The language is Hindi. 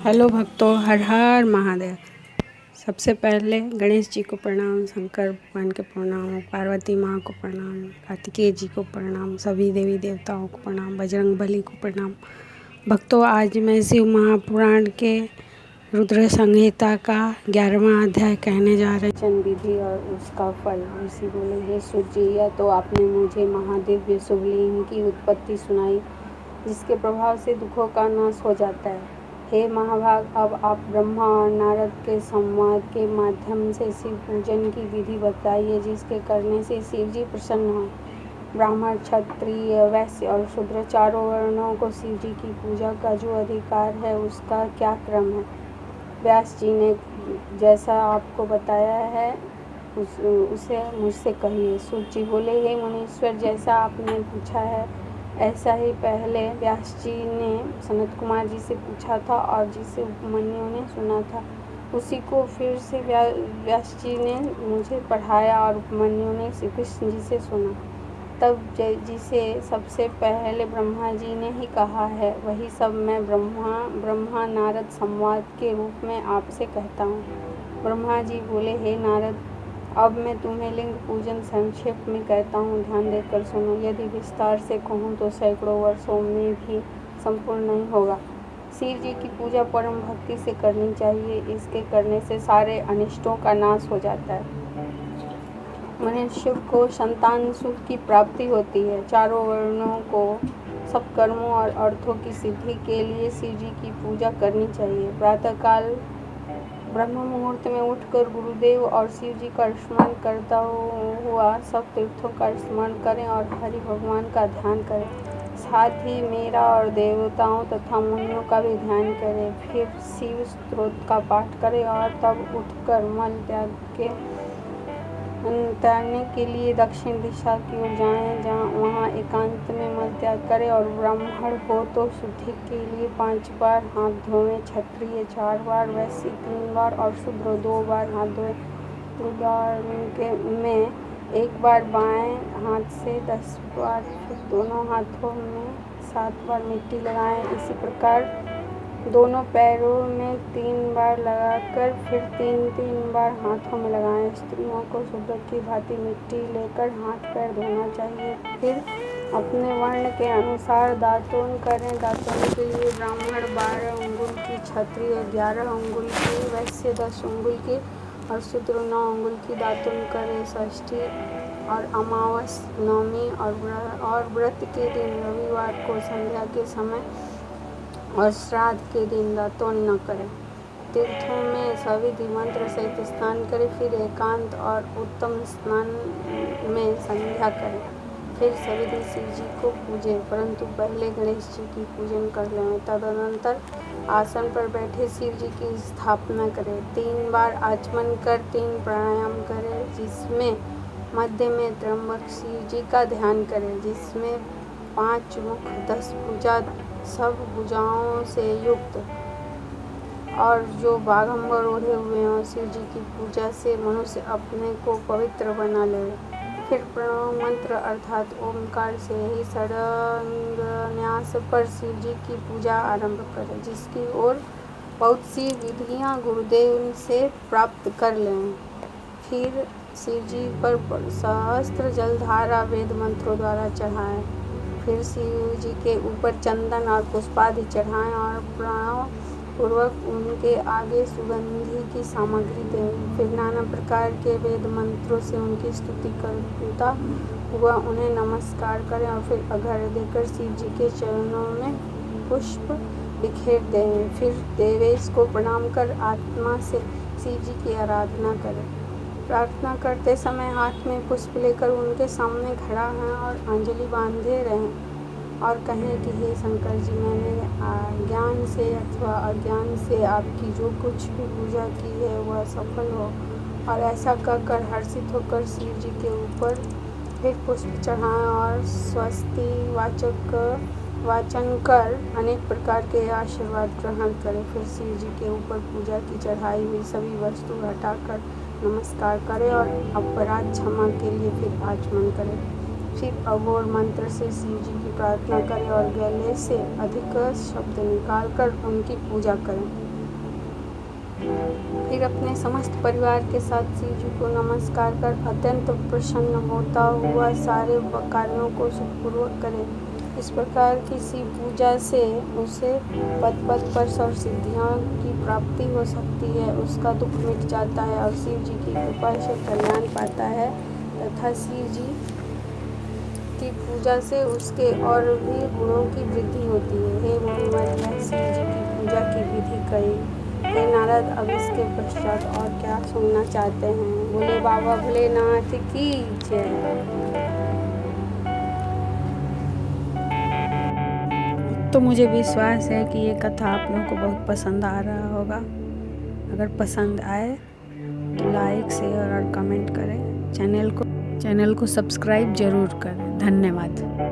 हेलो भक्तों, हर हर महादेव। सबसे पहले गणेश जी को प्रणाम, शंकर भगवान के प्रणाम, पार्वती माँ को प्रणाम, कार्तिकेय जी को प्रणाम, सभी देवी देवताओं को प्रणाम, बजरंगबली को प्रणाम। भक्तों, आज मैं शिव महापुराण के रुद्र संहिता का 11वां अध्याय कहने जा रहे हैं। विधि और उसका फल। ऋषि बोले, हे सूर्य, यह तो आपने मुझे महादिव्य शुभलिंग की उत्पत्ति सुनाई, जिसके प्रभाव से दुखों का नाश हो जाता है। हे महाभाग, अब आप ब्रह्मा और नारद के संवाद के माध्यम से शिव पूजन की विधि बताइए, जिसके करने से शिव जी प्रसन्न हों। ब्राह्मण, क्षत्रिय, वैश्य और शूद्र चारों वर्णों को शिव जी की पूजा का जो अधिकार है, उसका क्या क्रम है? व्यास जी ने जैसा आपको बताया है उसे मुझसे कहिए। सूत जी बोले, हे मुनीश्वर, जैसा आपने पूछा है ऐसा ही पहले व्यास जी ने सनत कुमार जी से पूछा था और जिसे उपमन्यु ने सुना था, उसी को फिर से व्यास जी ने मुझे पढ़ाया और उपमन्यु ने श्री कृष्ण जी से सुना। तब जिसे सबसे पहले ब्रह्मा जी ने ही कहा है, वही सब मैं ब्रह्मा नारद संवाद के रूप में आपसे कहता हूँ। ब्रह्मा जी बोले, हे नारद, अब मैं तुम्हें लिंग पूजन संक्षेप में कहता हूँ, ध्यान देकर सुनो। यदि विस्तार से कहूँ तो सैकड़ों वर्षों में भी संपूर्ण नहीं होगा। शिव जी की पूजा परम भक्ति से करनी चाहिए, इसके करने से सारे अनिष्टों का नाश हो जाता है। मनुष्य को संतान सुख की प्राप्ति होती है। चारों वर्णों को सब कर्मों और अर्थों की सिद्धि के लिए शिव जी की पूजा करनी चाहिए। प्रातःकाल ब्रह्म मुहूर्त में उठकर गुरुदेव और शिव जी का स्मरण करता हुआ सब तीर्थों का स्मरण करें और हरि भगवान का ध्यान करें। साथ ही मेरा और देवताओं तथा मुनियों का भी ध्यान करें। फिर शिव स्तोत्र का पाठ करें और तब उठकर मल त्यागने के लिए दक्षिण दिशा की ओर जाएं, वहाँ एकांत में मल त्याग करें। और ब्राह्मण हो तो शुद्धि के लिए 5 बार हाथ धोएं, क्षत्रिय 4 बार, वैश्य 3 बार और शूद्र 2 बार हाथ धोएं। में 1 बार बाएं हाथ से 10 बार, फिर दोनों हाथों में 7 बार मिट्टी लगाएं। इसी प्रकार दोनों पैरों में 3 बार लगाकर फिर 3 बार हाथों में लगाएं। स्त्रियों को शूद्र की भांति मिट्टी लेकर हाथ पैर धोना चाहिए। फिर अपने वर्ण के अनुसार दातून करें। दातून के लिए ब्राह्मण 12 अंगुल की, क्षत्रिय 11 अंगुल की, वैश्य 10 अंगुल की और शूद्र 9 अंगुल की दातून करें। षष्ठी और अमावस, नवमी और व्रत के दिन, रविवार को संध्या के समय और श्राद्ध के दिन दातून न करें। तीर्थों में सविधि मंत्र सहित स्नान करें। फिर एकांत और उत्तम स्नान में संध्या करें। फिर सविधि शिव जी को पूजें, परंतु पहले गणेश जी की पूजन कर लें। तदनंतर आसन पर बैठे शिव जी की स्थापना करें। 3 बार आचमन कर 3 प्राणायाम करें, जिसमें मध्य में त्र्यंबक शिव जी का ध्यान करें, जिसमें 5 मुख 10 भुजा, सब भुजाओं से युक्त और जो बाघंबर ओढ़े हुए हों। शिव जी की पूजा से मनुष्य अपने को पवित्र बना ले। फिर प्रणव मंत्र अर्थात ओमकार से ही षडंगन्यास पर शिव जी की पूजा आरंभ करें, जिसकी ओर बहुत सी विधियां गुरुदेव से प्राप्त कर लें। फिर शिव जी पर सहस्त्र जलधारा वेद मंत्रों द्वारा चढ़ाएं। फिर शिव जी के ऊपर चंदन और पुष्पादि चढ़ाएं और प्रणव पूर्वक उनके आगे सुगंधि की सामग्री दें। फिर नाना प्रकार के वेद मंत्रों से उनकी स्तुति करता हुआ उन्हें नमस्कार करें और फिर अर्घ्य देकर शिव जी के चरणों में पुष्प बिखेर दें। फिर देवेश को प्रणाम कर आत्मा से शिव जी की आराधना करें। प्रार्थना करते समय हाथ में पुष्प लेकर उनके सामने खड़ा हैं और अंजलि बांधे रहें और कहें कि हे शंकर जी, मैंने ज्ञान से अथवा अज्ञान से आपकी जो कुछ भी पूजा की है वह सफल हो। और ऐसा कहकर हर्षित होकर शिव जी के ऊपर फिर पुष्प चढ़ाएं और स्वस्ति वाचन कर अनेक प्रकार के आशीर्वाद ग्रहण करें। फिर शिव जी के ऊपर पूजा की चढ़ाई हुई सभी वस्तु हटाकर नमस्कार करें और अपराध क्षमा के लिए फिर आचमन करें। फिर अघोर मंत्र से शिव जी की प्रार्थना करें और गले से अधिक शब्द निकालकर उनकी पूजा करें। फिर अपने समस्त परिवार के साथ शिव जी को नमस्कार कर अत्यंत प्रसन्न होता हुआ सारे कार्यों को सुखपूर्वक करें। इस प्रकार की शिव पूजा से उसे पद पद पर सर्व सिद्धियों की प्राप्ति हो सकती है, उसका दुख मिट जाता है और शिव जी की कृपा से कल्याण पाता है तथा शिव जी की पूजा से उसके और भी गुणों की वृद्धि होती है। हे मुनिवर, यह शिव जी की पूजा की विधि कही। हे नारद, अब इसके पश्चात और क्या सुनना चाहते हैं? बोले बाबा भोलेनाथ की जय। तो मुझे विश्वास है कि ये कथा आप लोगों को बहुत पसंद आ रहा होगा। अगर पसंद आए तो लाइक, शेयर और कमेंट करें। चैनल को सब्सक्राइब जरूर करें। धन्यवाद।